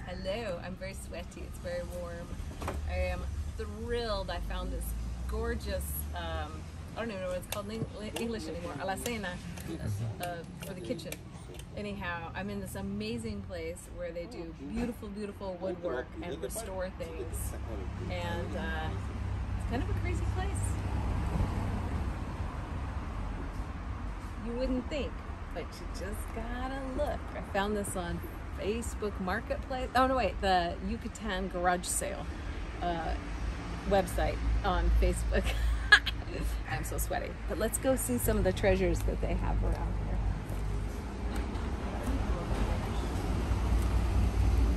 Hello, I'm very sweaty, it's very warm. I am thrilled I found this gorgeous, I don't even know what it's called in English anymore, alacena, for the kitchen. Anyhow, I'm in this amazing place where they do beautiful, beautiful woodwork and restore things. And it's kind of a crazy place. You wouldn't think, but you just gotta look. I found this on Facebook Marketplace. Oh no, wait, the Yucatan Garage Sale website on Facebook. I'm so sweaty. But let's go see some of the treasures that they have around here.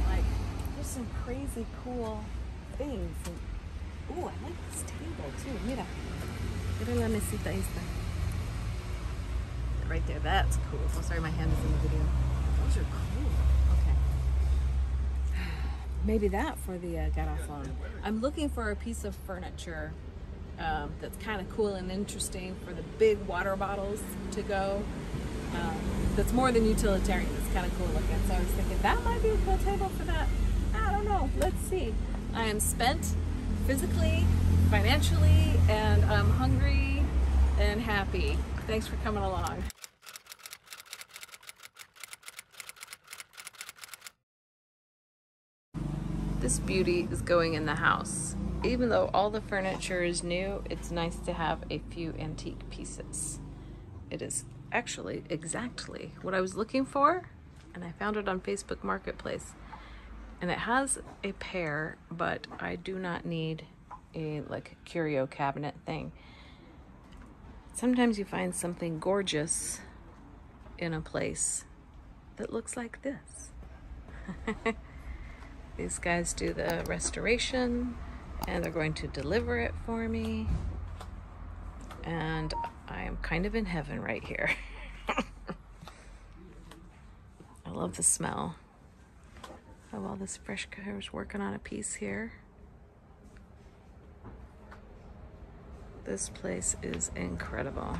Like, there's some crazy cool things. And, ooh, I like this table too. Mira. Mira la mesita esta. Right there, that's cool. Oh, sorry, my hand is in the video. Those are cool. Okay. Maybe that for the garrafon. I'm looking for a piece of furniture that's kind of cool and interesting for the big water bottles to go. That's more than utilitarian. It's kind of cool looking. So I was thinking that might be a cool table for that. I don't know. Let's see. I am spent physically, financially, and I'm hungry and happy. Thanks for coming along. This beauty is going in the house. Even though all the furniture is new, it's nice to have a few antique pieces. It is actually exactly what I was looking for, and I found it on Facebook Marketplace. And it has a pair, but I do not need a like curio cabinet thing. Sometimes you find something gorgeous in a place that looks like this. These guys do the restoration and they're going to deliver it for me. And I am kind of in heaven right here. I love the smell of all this fresh cutters working on a piece here. This place is incredible.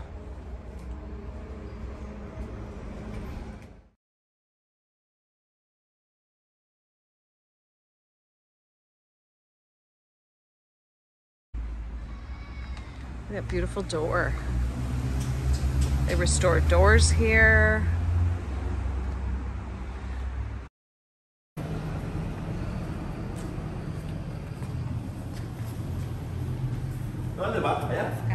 Look at that beautiful door. They restored doors here. ¿Dónde va? ¿Allá?